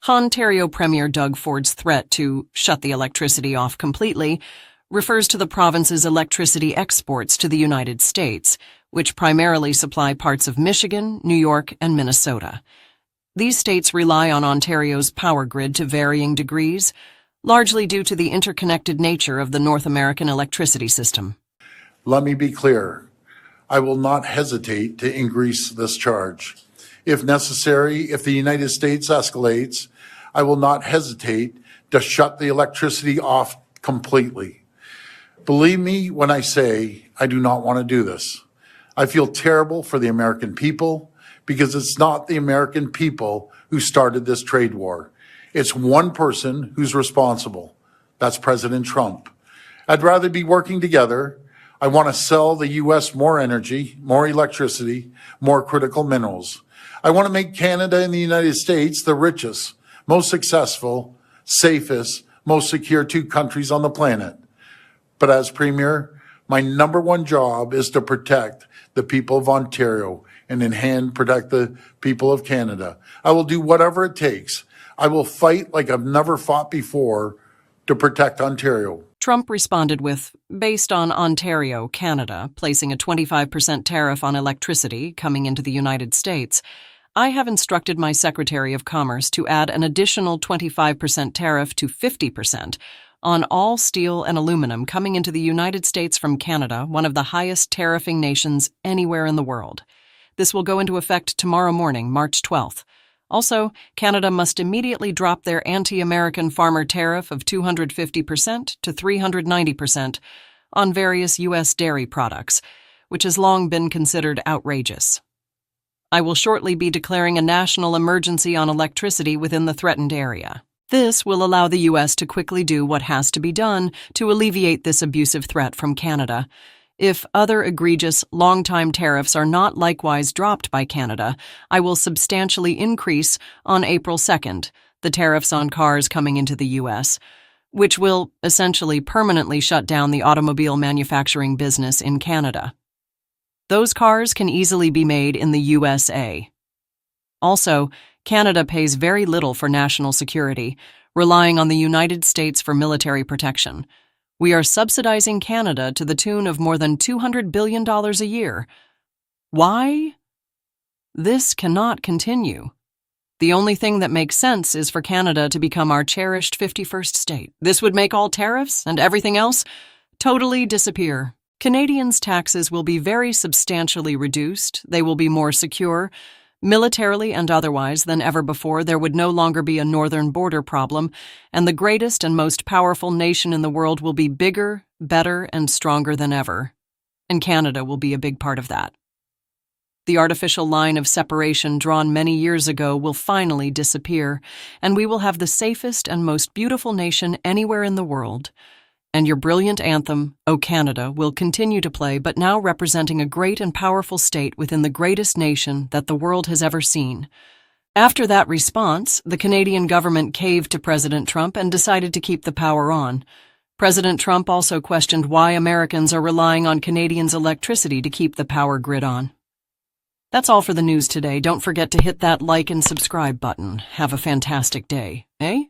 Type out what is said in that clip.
Ontario Premier Doug Ford's threat to shut the electricity off completely refers to the province's electricity exports to the United States, which primarily supply parts of Michigan, New York, and Minnesota. These states rely on Ontario's power grid to varying degrees, largely due to the interconnected nature of the North American electricity system. Let me be clear. I will not hesitate to increase this charge. If necessary, if the United States escalates, I will not hesitate to shut the electricity off completely. Believe me when I say I do not want to do this. I feel terrible for the American people because it's not the American people who started this trade war. It's one person who's responsible. That's President Trump. I'd rather be working together. I want to sell the U.S. more energy, more electricity, more critical minerals. I want to make Canada and the United States the richest, most successful, safest, most secure two countries on the planet. But as Premier, my number one job is to protect the people of Ontario and in hand protect the people of Canada. I will do whatever it takes. I will fight like I've never fought before to protect Ontario. Trump responded with, based on Ontario, Canada, placing a 25% tariff on electricity coming into the United States, I have instructed my Secretary of Commerce to add an additional 25% tariff to 50% on all steel and aluminum coming into the United States from Canada, one of the highest tariffing nations anywhere in the world. This will go into effect tomorrow morning, March 12th. Also, Canada must immediately drop their anti-American farmer tariff of 250% to 390% on various U.S. dairy products, which has long been considered outrageous. I will shortly be declaring a national emergency on electricity within the threatened area. This will allow the U.S. to quickly do what has to be done to alleviate this abusive threat from Canada. If other egregious, long-time tariffs are not likewise dropped by Canada, I will substantially increase, on April 2nd, the tariffs on cars coming into the U.S., which will essentially permanently shut down the automobile manufacturing business in Canada. Those cars can easily be made in the USA. Also, Canada pays very little for national security, relying on the United States for military protection. We are subsidizing Canada to the tune of more than $200 billion a year. Why? This cannot continue. The only thing that makes sense is for Canada to become our cherished 51st state. This would make all tariffs and everything else totally disappear. Canadians' taxes will be very substantially reduced. They will be more secure, militarily and otherwise, than ever before. There would no longer be a northern border problem, and the greatest and most powerful nation in the world will be bigger, better, and stronger than ever. And Canada will be a big part of that. The artificial line of separation drawn many years ago will finally disappear, and we will have the safest and most beautiful nation anywhere in the world. And your brilliant anthem, O Canada, will continue to play, but now representing a great and powerful state within the greatest nation that the world has ever seen. After that response, the Canadian government caved to President Trump and decided to keep the power on. President Trump also questioned why Americans are relying on Canadians' electricity to keep the power grid on. That's all for the news today. Don't forget to hit that like and subscribe button. Have a fantastic day, eh?